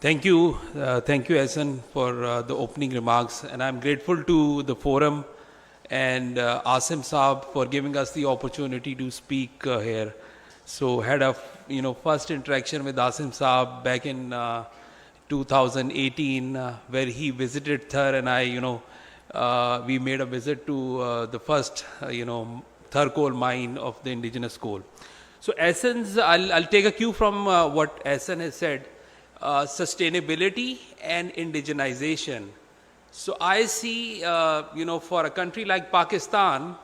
Thank you, Esan, for the opening remarks, and I'm grateful to the forum and Asim Saab for giving us the opportunity to speak here. So, had a first interaction with Asim Saab back in 2018, where he visited Thar, and we made a visit to the first Thar coal mine of the indigenous coal. So, essence, I'll take a cue from what Esan has said. Sustainability and indigenization. So I see, for a country like Pakistan,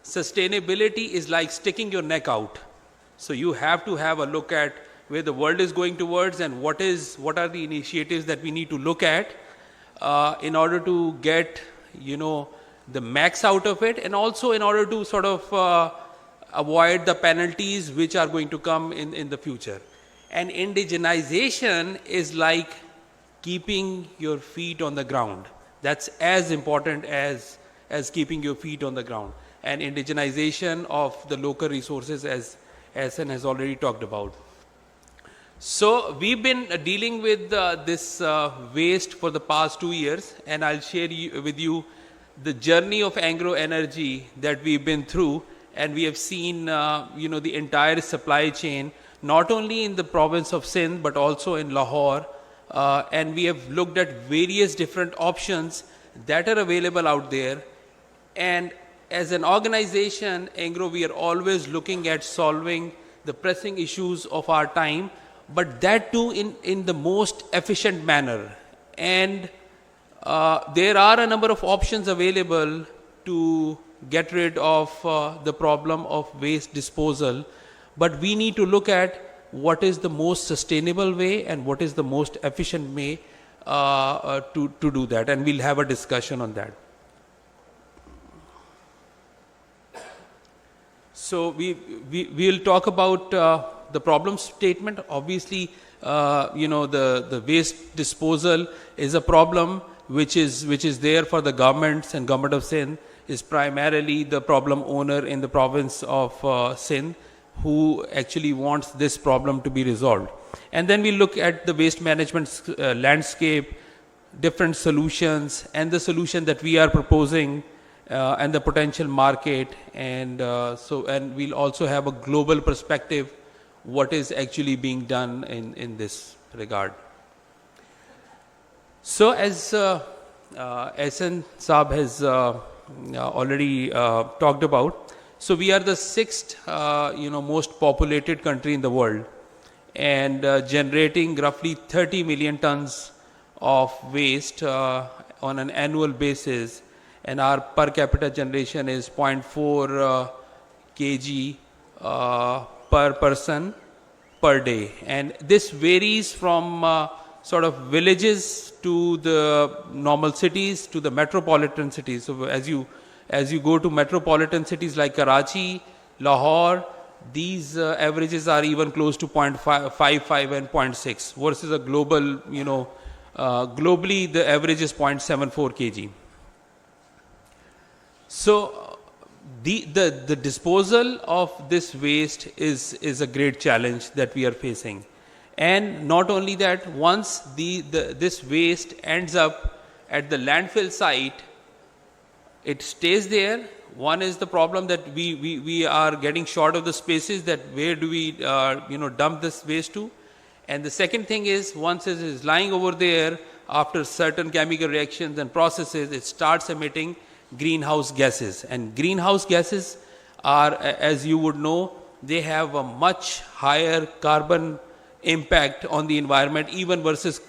sustainability is like sticking your neck out. So you have to have a look at where the world is going towards and what are the initiatives that we need to look at in order to get, the max out of it, and also in order to sort of avoid the penalties which are going to come in the future. And indigenization is like keeping your feet on the ground. That's as important as keeping your feet on the ground. And indigenization of the local resources, as Hassan has already talked about. So we've been dealing with this waste for the past 2 years, and I'll share with you the journey of Engro energy that we've been through, and we have seen the entire supply chain, not only in the province of Sindh, but also in Lahore. And we have looked at various different options that are available out there. And as an organization, Engro, we are always looking at solving the pressing issues of our time, but that too in the most efficient manner. And there are a number of options available to get rid of the problem of waste disposal. But we need to look at what is the most sustainable way and what is the most efficient way to do that. And we'll have a discussion on that. So we'll talk about the problem statement. Obviously, the waste disposal is a problem which is there for the governments, and government of Sindh is primarily the problem owner in the province of Sindh, who actually wants this problem to be resolved. And then we look at the waste management landscape, different solutions, and the solution that we are proposing, and the potential market, and we'll also have a global perspective, what is actually being done in this regard. So as Ehsan Saab has already talked about, so we are the 6th, most populated country in the world, and generating roughly 30 million tons of waste on an annual basis, and our per capita generation is 0.4 kg per person per day. And this varies from sort of villages to the normal cities to the metropolitan cities. So as you go to metropolitan cities like Karachi, Lahore, these averages are even close to 0.55 and 0.6 versus a global, globally the average is 0.74 kg. So the disposal of this waste is a great challenge that we are facing. And not only that, once this waste ends up at the landfill site, it stays there. One is the problem that we are getting short of the spaces, that where do we dump this waste to. And the second thing is, once it is lying over there, after certain chemical reactions and processes, it starts emitting greenhouse gases. And greenhouse gases are, as you would know, they have a much higher carbon impact on the environment, even versus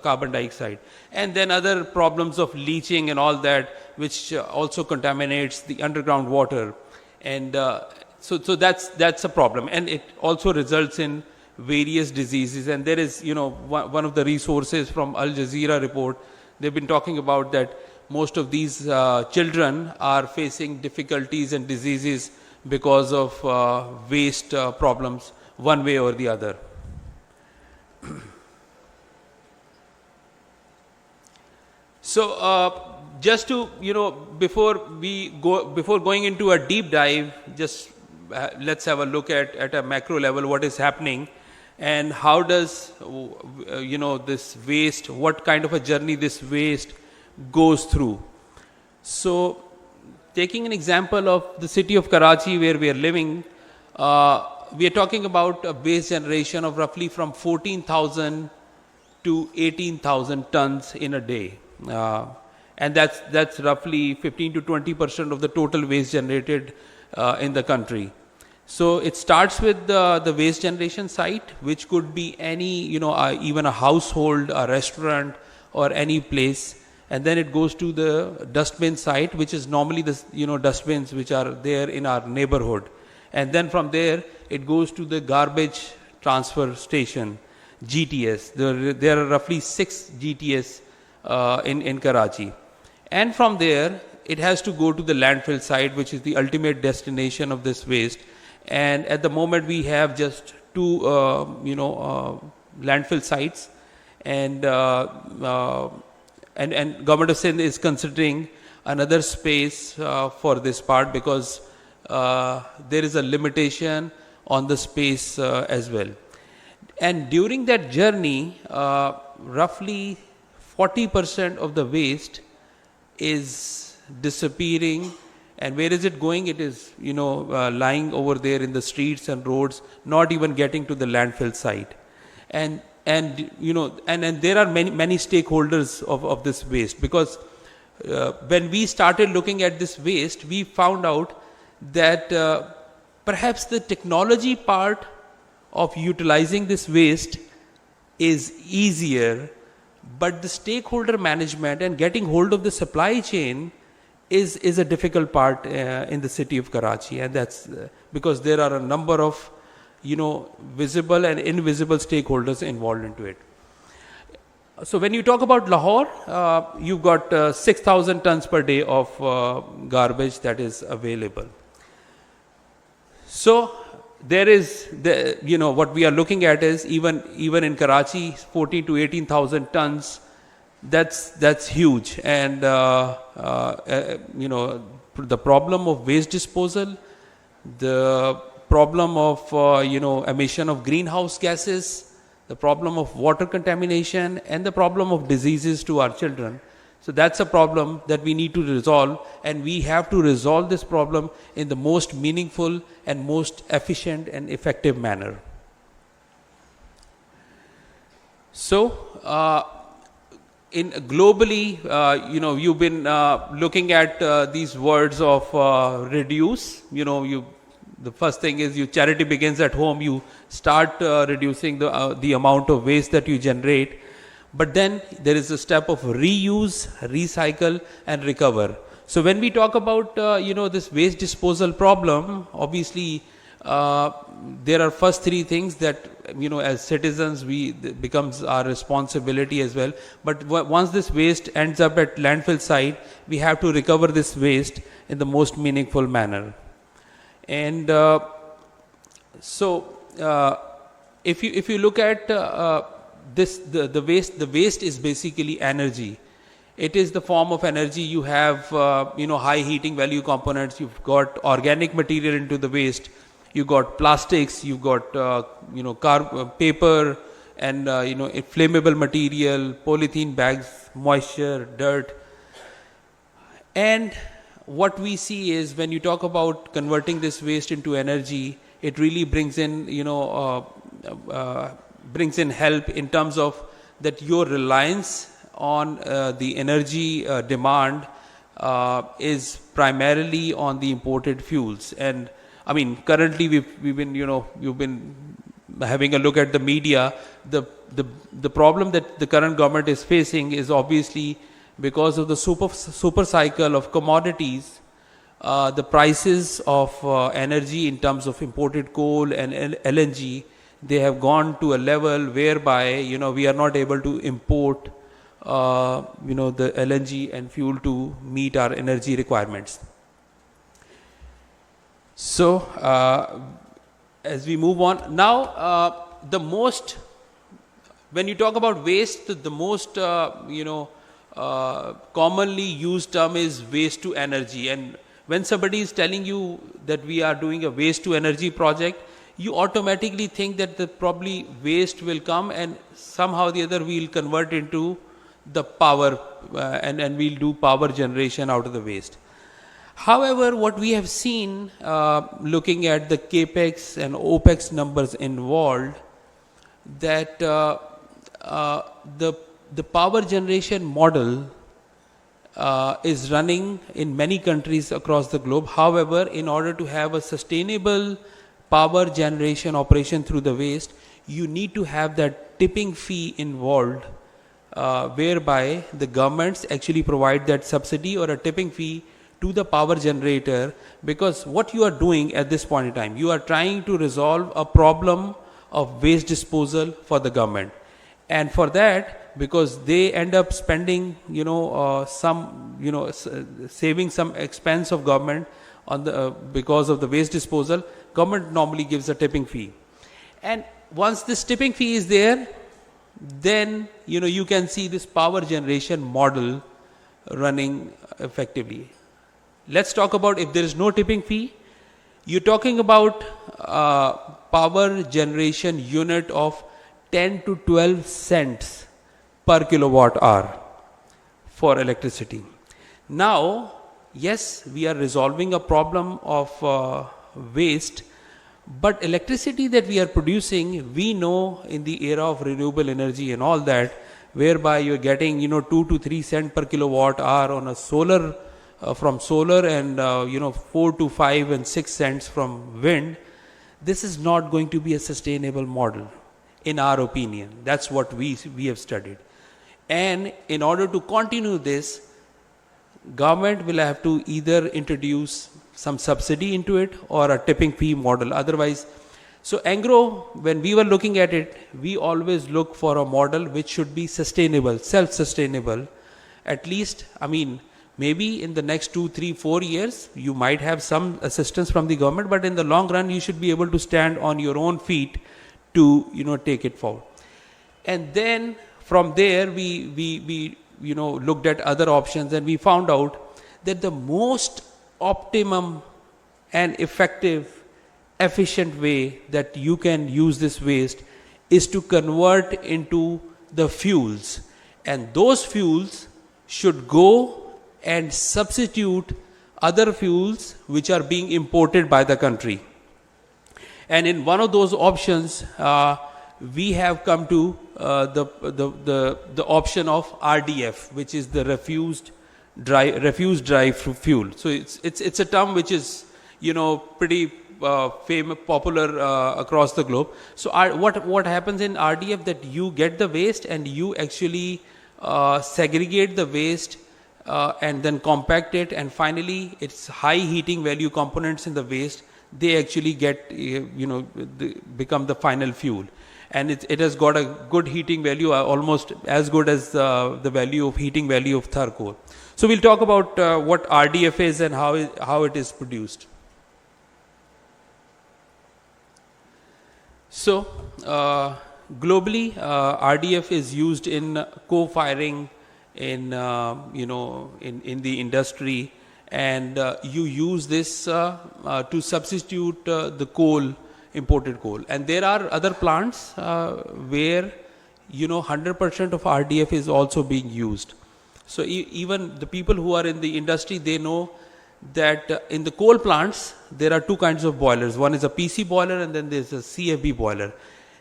carbon dioxide. And then other problems of leaching and all that, which also contaminates the underground water. And so that's a problem. And it also results in various diseases. And there is, one of the resources from Al Jazeera report, they've been talking about that most of these children are facing difficulties and diseases because of waste problems, one way or the other. So just to, before going into a deep dive, just let's have a look at a macro level what is happening. and how does this waste, what kind of a journey this waste goes through. So taking an example of the city of Karachi where we are living, we are talking about a waste generation of roughly from 14,000 to 18,000 tons in a day. And that's roughly 15 to 20% of the total waste generated in the country. So it starts with the waste generation site, which could be any, even a household, a restaurant, or any place. And then it goes to the dustbin site, which is normally the dustbins which are there in our neighborhood. And then from there, it goes to the garbage transfer station, GTS. There are roughly 6 GTS in Karachi. And from there, it has to go to the landfill site, which is the ultimate destination of this waste. And at the moment, we have just 2, landfill sites, and Government of Sindh is considering another space for this part, because there is a limitation on the space as well. And during that journey, roughly 40% of the waste is disappearing. And where is it going? It is, lying over there in the streets and roads, not even getting to the landfill site. And there are many stakeholders of this waste, because when we started looking at this waste, we found out that perhaps the technology part of utilizing this waste is easier, but the stakeholder management and getting hold of the supply chain is a difficult part in the city of Karachi. And that's because there are a number of visible and invisible stakeholders involved into it. So when you talk about Lahore, you've got 6,000 tons per day of garbage that is available. So there is what we are looking at is even in Karachi, 14 to 18,000 tons. That's huge. And the problem of waste disposal, the problem of emission of greenhouse gases, the problem of water contamination, and the problem of diseases to our children. So that's a problem that we need to resolve, and we have to resolve this problem in the most meaningful and most efficient and effective manner. So globally, you've been looking at these words of reduce. The first thing is charity begins at home. You start reducing the amount of waste that you generate. But then there is a step of reuse, recycle, and recover. So when we talk about this waste disposal problem, obviously there are first 3 things that as citizens becomes our responsibility as well. But once this waste ends up at landfill site, we have to recover this waste in the most meaningful manner. And if you look at the waste is basically energy. It is the form of energy. You have high heating value components. You've got organic material into the waste. You got plastics. You've got paper and flammable material, polythene bags, moisture, dirt. And what we see is when you talk about converting this waste into energy, it really brings in help in terms of that your reliance on the energy demand is primarily on the imported fuels. And I mean, currently we've been you've been having a look at the media. The problem that the current government is facing is obviously because of the super cycle of commodities. The prices of energy in terms of imported coal and LNG, they have gone to a level whereby we are not able to import the LNG and fuel to meet our energy requirements. So as we move on now, when you talk about waste, the most commonly used term is waste to energy. And when somebody is telling you that we are doing a waste to energy project, you automatically think that the probably waste will come and somehow the other we'll convert into the power and we'll do power generation out of the waste. However, what we have seen looking at the capex and opex numbers involved, that the power generation model is running in many countries across the globe. However, in order to have a sustainable power generation operation through the waste, you need to have that tipping fee involved, whereby the governments actually provide that subsidy or a tipping fee to the power generator, because what you are doing at this point in time, you are trying to resolve a problem of waste disposal for the government. And for that, because they end up spending, saving some expense of government on the because of the waste disposal, government normally gives a tipping fee. And once this tipping fee is there, then you can see this power generation model running effectively. Let's talk about if there is no tipping fee. You're talking about power generation unit of 10 to 12 cents per kilowatt hour for electricity. Now, yes, we are resolving a problem of waste, but electricity that we are producing, we know in the era of renewable energy and all that, whereby you're getting 2 to 3 cents per kilowatt hour on a solar from solar and 4 to 5 and 6 cents from wind. This is not going to be a sustainable model, in our opinion. That's what we have studied. And in order to continue this, government will have to either introduce some subsidy into it or a tipping fee model. Otherwise, so Engro, when we were looking at it, we always look for a model which should be sustainable, self-sustainable. At least, maybe in the next 2, 3, 4 years, you might have some assistance from the government, but in the long run, you should be able to stand on your own feet to, take it forward. And then from there, we looked at other options, and we found out that the most optimum and effective, efficient way that you can use this waste is to convert into the fuels. And those fuels should go and substitute other fuels which are being imported by the country. And in one of those options, we have come to the option of RDF, which is the refuse dry fuel. So it's a term which is pretty famous, popular across the globe. So what happens in RDF, that you get the waste and you actually segregate the waste and then compact it, and finally its high heating value components in the waste, they actually get become the final fuel, and it has got a good heating value, almost as good as the heating value of charcoal. So we'll talk about what RDF is and how it is produced. So globally, RDF is used in co-firing, in the industry, and you use this to substitute the imported coal. And there are other plants where 100% of RDF is also being used. So even the people who are in the industry, they know that in the coal plants there are two kinds of boilers. One is a PC boiler, and then there's a CFB boiler.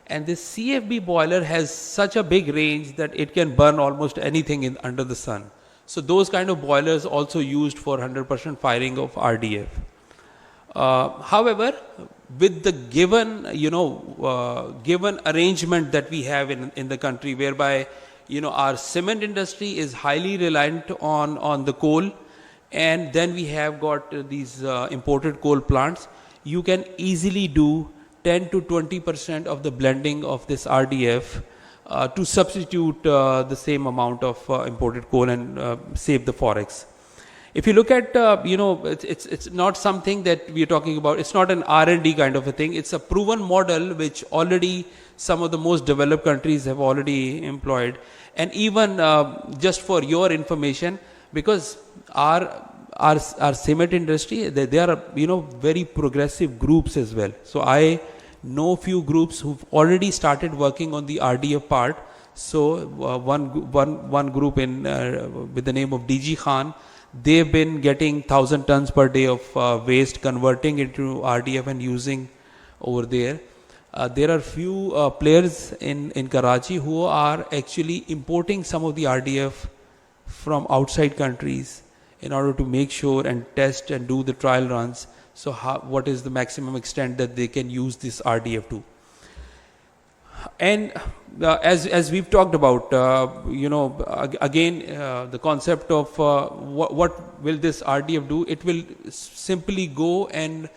And this CFB boiler has such a big range that it can burn almost anything under the sun. So those kind of boilers also used for 100% firing of RDF. However, with the given arrangement that we have in the country, whereby our cement industry is highly reliant on the coal, and then we have got these imported coal plants, you can easily do 10 to 20% of the blending of this RDF to substitute the same amount of imported coal and save the forex. If you look at, it's not something that we are talking about. It's not an R&D kind of a thing. It's a proven model which already some of the most developed countries have already employed. And even just for your information, because our cement industry, they are very progressive groups as well. So I know few groups who've already started working on the RDF part. So one group in with the name of DG Khan, they've been getting 1,000 tons per day of waste, converting it to RDF and using over there. There are few players in Karachi who are actually importing some of the RDF from outside countries in order to make sure and test and do the trial runs. So what is the maximum extent that they can use this RDF to? And as we've talked about, the concept of what will this RDF do? It will simply go and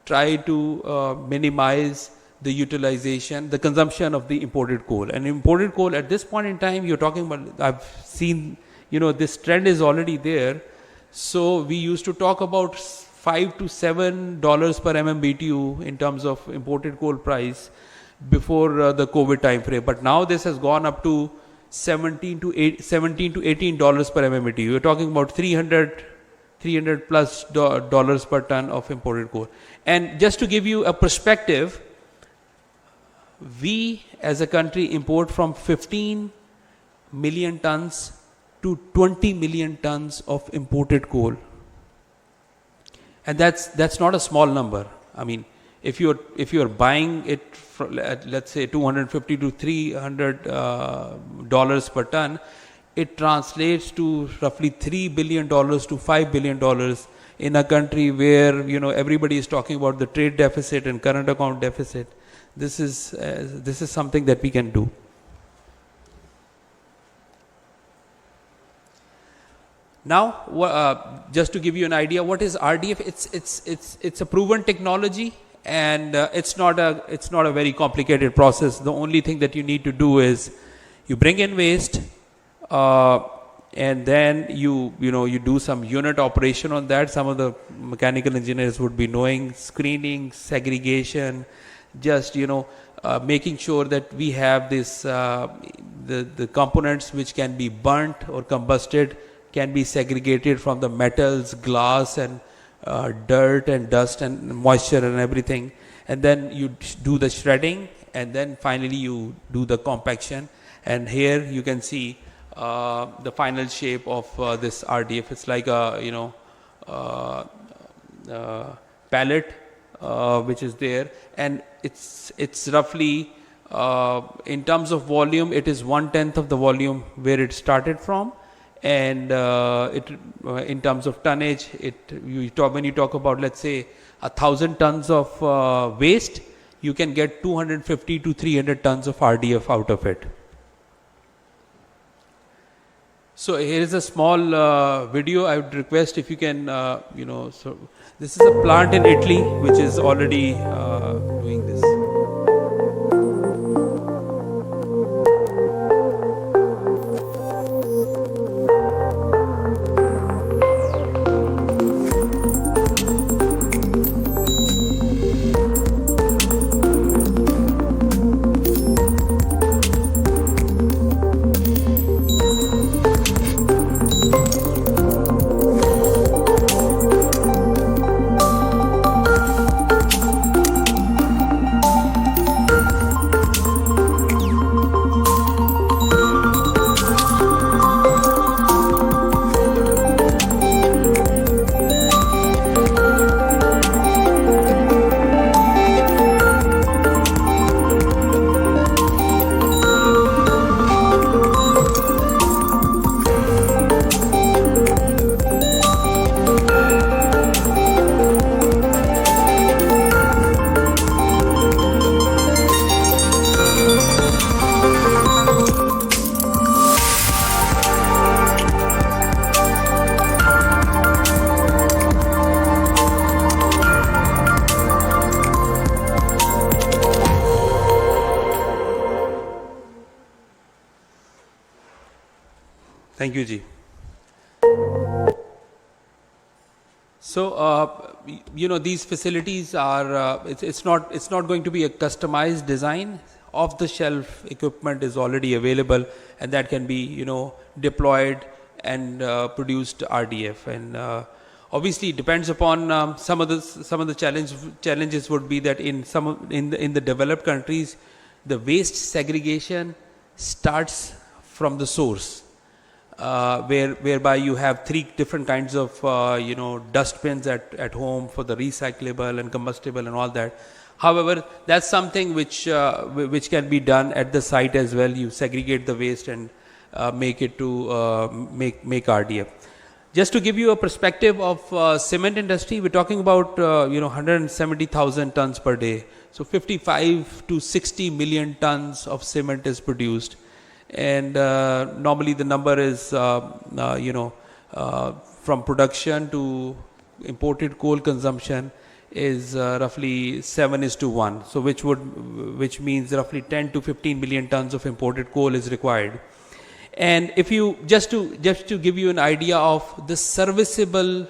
try to minimize the utilization, the consumption of the imported coal. And imported coal at this point in time, you're talking about, I've seen, this trend is already there. So we used to talk about $5 to $7 per MMBTU in terms of imported coal price before the COVID time frame. But now this has gone up to $17 to $18 per MMBTU. You're talking about 300 plus dollars per ton of imported coal. And just to give you a perspective, we as a country import from 15 million tons to 20 million tons of imported coal. And that's not a small number. I mean, if you're buying it for, let's say, $250 to $300 per ton, it translates to roughly $3 billion to $5 billion in a country where everybody is talking about the trade deficit and current account deficit. This is something that we can do. Now, just to give you an idea, what is RDF? It's a proven technology, and it's not a very complicated process. The only thing that you need to do is you bring in waste, and then you do some unit operation on that. Some of the mechanical engineers would be knowing screening, segregation, just making sure that we have this the components which can be burnt or combusted can be segregated from the metals, glass, and dirt and dust and moisture and everything. And then you do the shredding, and then finally you do the compaction. And here you can see the final shape of this RDF. It's like a pallet which is there, and it's roughly in terms of volume, it is 1/10 of the volume where it started from. And in terms of tonnage, when you talk about, let's say, 1,000 tons of waste, you can get 250 to 300 tons of RDF out of it. So here is a small video. I would request if you can, so this is a plant in Italy which is already doing this. Thank you, Ji. So, these facilities are, it's not going to be a customized design. Off-the-shelf equipment is already available, and that can be, deployed and produced RDF. And Obviously, it depends upon some of the challenges would be that in the developed countries, the waste segregation starts from the source, whereby you have 3 different kinds of dustbins at home for the recyclable and combustible and all that. However, that's something which can be done at the site as well. You segregate the waste and make it to make RDF. Just to give you a perspective of cement industry, we're talking about 170,000 tons per day. So 55 to 60 million tons of cement is produced, and normally the number is from production to imported coal consumption is roughly 7:1. So which means roughly 10 to 15 million tons of imported coal is required. And if you just to give you an idea of the serviceable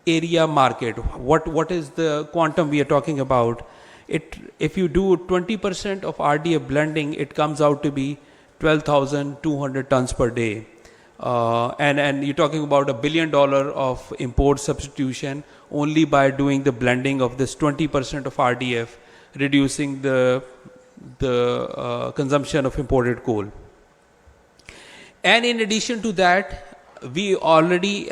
area market, what is the quantum we are talking about? If you do 20% of RDF blending, it comes out to be 12,200 tons per day. And you're talking about $1 billion of import substitution only by doing the blending of this 20% of RDF, reducing the consumption of imported coal. And in addition to that, we already,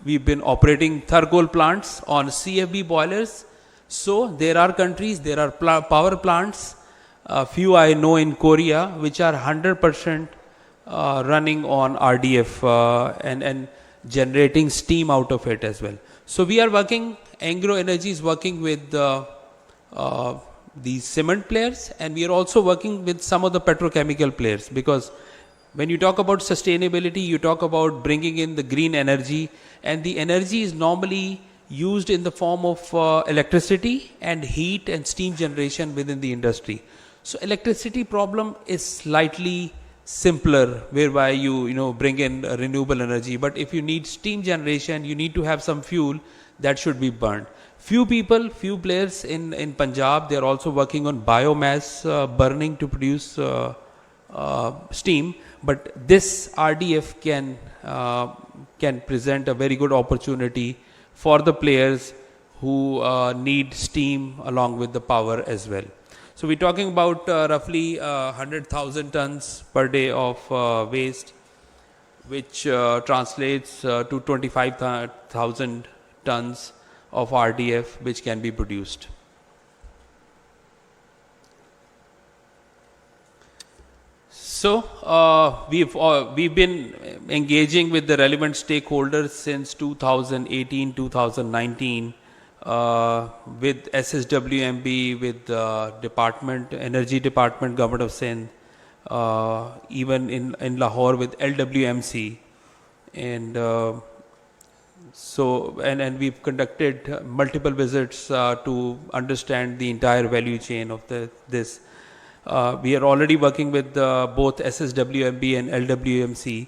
we've been operating Thermal plants on CFB boilers. So there are countries, there are power plants, few I know in Korea, which are 100% running on RDF and generating steam out of it as well. So we are working, Engro Energy is working with these cement players, and we are also working with some of the petrochemical players, because when you talk about sustainability, you talk about bringing in the green energy, and the energy is normally used in the form of electricity and heat and steam generation within the industry. So electricity problem is slightly simpler, whereby you bring in renewable energy. But if you need steam generation, you need to have some fuel that should be burned. Few players in Punjab, they are also working on biomass burning to produce steam. But this RDF can present a very good opportunity for the players who need steam along with the power as well. So we're talking about roughly 100,000 tons per day of waste, which translates to 25,000 tons of RDF which can be produced. So we've been engaging with the relevant stakeholders since 2018-2019 with SSWMB, with Energy Department, Government of Sindh, even in Lahore with LWMC, and and we've conducted multiple visits to understand the entire value chain of this. We are already working with both SSWMB and LWMC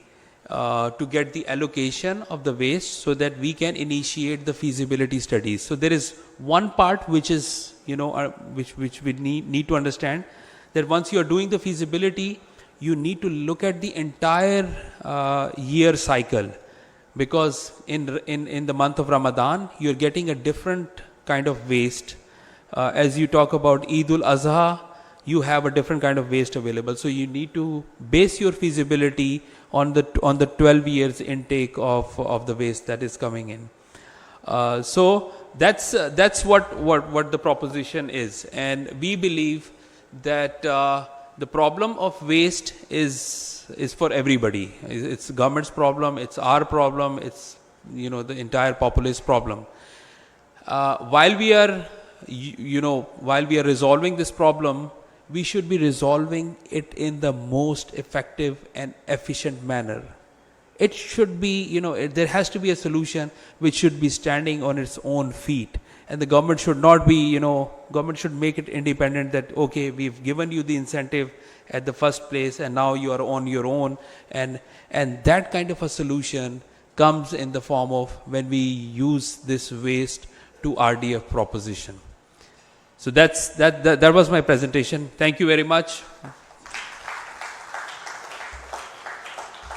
to get the allocation of the waste so that we can initiate the feasibility studies. So there is one part which is, which we need to understand, that once you are doing the feasibility, you need to look at the entire year cycle, because in the month of Ramadan, you're getting a different kind of waste. As you talk about Eid al-Azha, you have a different kind of waste available. So you need to base your feasibility on the 12 years intake of the waste that is coming in. So that's what the proposition is, and we believe that the problem of waste is for everybody. It's government's problem, it's our problem, it's the entire populace problem. While we are resolving this problem, we should be resolving it in the most effective and efficient manner. It should be, there has to be a solution which should be standing on its own feet. And the government should not be, government should make it independent, that, okay, we've given you the incentive at the first place and now you are on your own. And that kind of a solution comes in the form of when we use this waste to RDF proposition. So that was my presentation. Thank you very much.